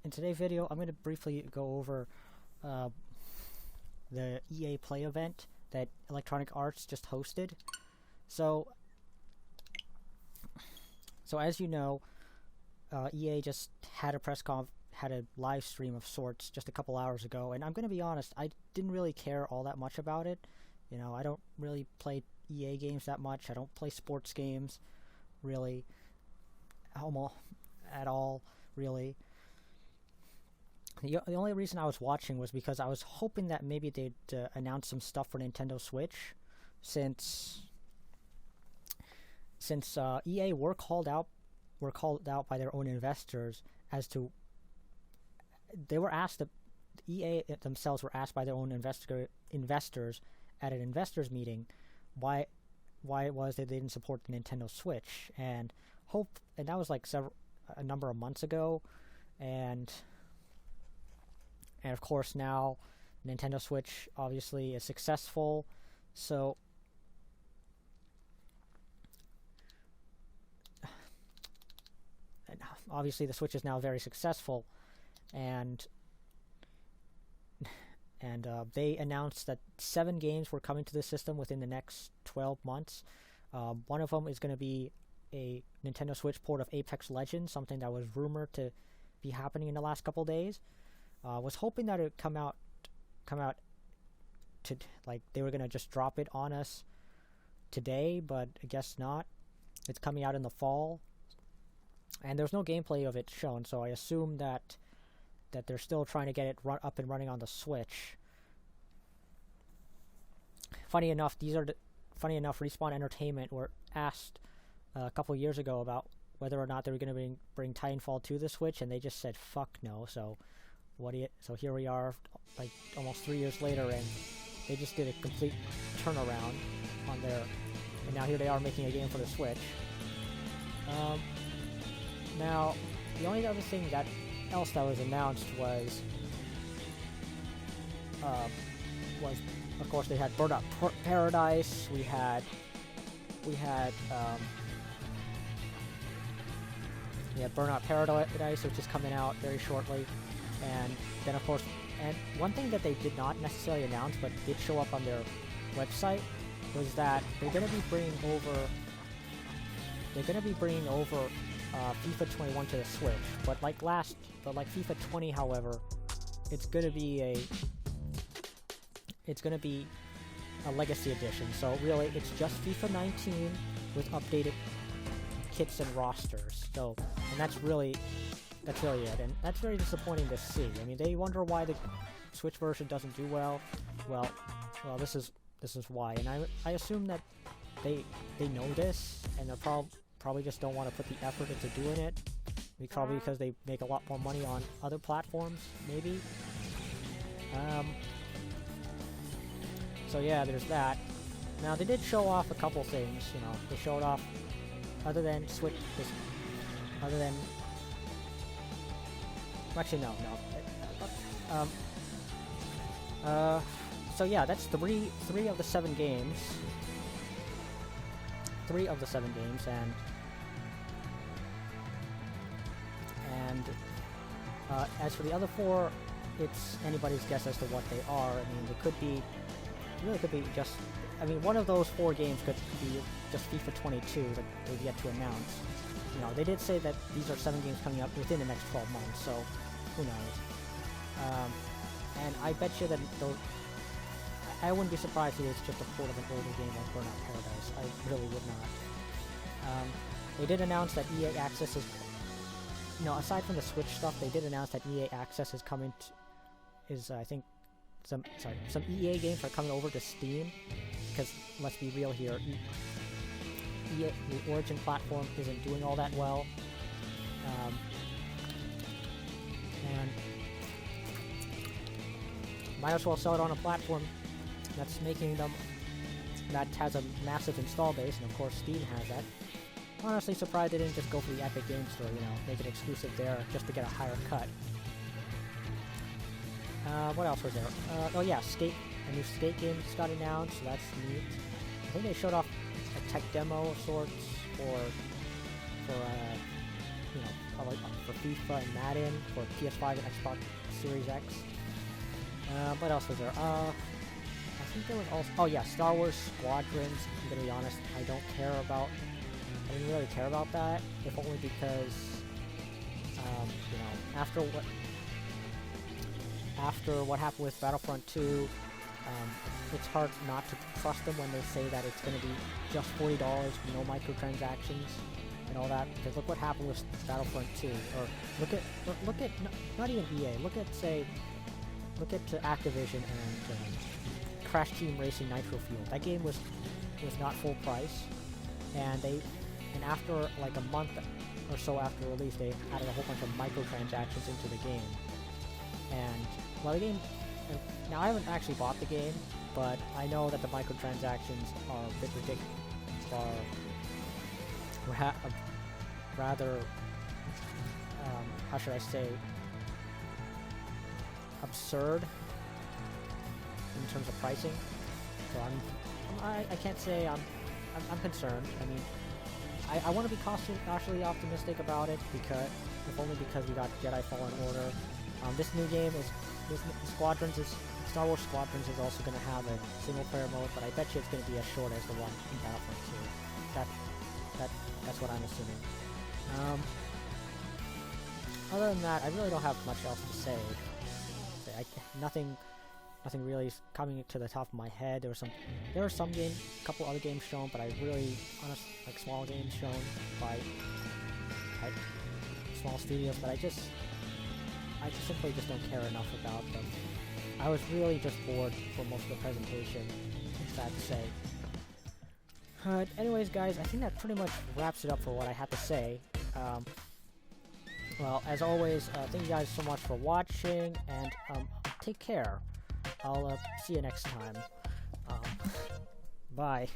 in today's video, I'm going to briefly go over the EA Play event that Electronic Arts just hosted. So as you know, EA just had a live stream of sorts just a couple hours ago, and I'm going to be honest, I didn't really care all that much about it. You know, I don't really play EA games that much. I don't play sports games, really, almost at all, really. The only reason I was watching was because I was hoping that maybe they'd announce some stuff for Nintendo Switch, since EA were called out by their own investors as to EA themselves were asked by their own investors at an investors meeting why it was that they didn't support the Nintendo Switch, and that was like a number of months ago, and of course now Nintendo Switch obviously is successful, so obviously the Switch is now very successful, and they announced that 7 games were coming to the system within the next 12 months. One of them is going to be a Nintendo Switch port of Apex Legends, something that was rumored to be happening in the last couple days. Was hoping that it would come out to, like, they were going to just drop it on us today, but I guess not. It's coming out in the fall, and there's no gameplay of it shown, so I assume that they're still trying to get it up and running on the Switch. Funny enough, Respawn Entertainment were asked a couple years ago about whether or not they were going to bring Titanfall to the Switch, and they just said fuck no. So here we are, like almost 3 years later, and they just did a complete turnaround on their, and now here they are making a game for the Switch. Now, the only other thing else that was announced was of course they had Burnout Paradise. We had Burnout Paradise, which is coming out very shortly, and then of course, and one thing that they did not necessarily announce but did show up on their website was that they're going to be bringing over FIFA 21 to the Switch, but like FIFA 20, however, it's going to be a legacy edition. So really, it's just FIFA 19 with updated kits and rosters. So, and that's really it, and that's very disappointing to see. I mean, they wonder why the Switch version doesn't do well. Well, this is why, and I assume that they know this, and they're probably just don't want to put the effort into doing it. Probably because they make a lot more money on other platforms, maybe. So yeah, there's that. Now they did show off a couple things. You know, they showed off actually no. So yeah, that's three of the 7 games. 3 of the 7 games, and as for the other 4, it's anybody's guess as to what they are. I mean, it could be just, I mean, one of those 4 games could be just FIFA 22 that they've yet to announce. You know, they did say that these are 7 games coming up within the next 12 months, so who knows. And I bet you that I wouldn't be surprised if it's just a port of an older game like Burnout Paradise. I really would not. They did announce that EA Access is, aside from the Switch stuff, they did announce that EA Access is coming I think some EA games are coming over to Steam, because let's be real here, EA, the Origin platform isn't doing all that well, and might as well sell it on a platform that has a massive install base, and of course Steam has that. Honestly surprised they didn't just go for the Epic Games Store, make it exclusive there just to get a higher cut. What else was there? Oh yeah, a new Skate game just got announced, so that's neat. I think they showed off a tech demo of sorts for like for FIFA and Madden for PS5 and Xbox Series X. What else was there? I think there was also... Oh yeah, Star Wars Squadrons. I'm gonna be honest, I didn't really care about that, if only because, you know, after what happened with Battlefront 2, it's hard not to trust them when they say that it's going to be just $40, no microtransactions, and all that. Because look what happened with Battlefront 2, or look at not even EA. Look at Activision and Crash Team Racing Nitro Fuel. That game was not full price, and after like a month or so after release, they added a whole bunch of microtransactions into the game. And well, the game. Now I haven't actually bought the game, but I know that the microtransactions are a bit ridiculous. Rather, how should I say, absurd in terms of pricing. So I can't say I'm concerned. I mean, I want to be cautiously optimistic about it, because if only because we got Jedi Fallen Order. This new game Star Wars Squadrons is also going to have a single-player mode, but I bet you it's going to be as short as the one in Battlefront 2. That's what I'm assuming. Other than that, I really don't have much else to say. Nothing really is coming to the top of my head. There were some games, a couple other games shown, but I really, like small games shown by small studios, but I simply just don't care enough about them. I was really just bored for most of the presentation, sad to say. Anyways, guys, I think that pretty much wraps it up for what I had to say. Well, as always, thank you guys so much for watching, and take care. I'll see you next time. Bye.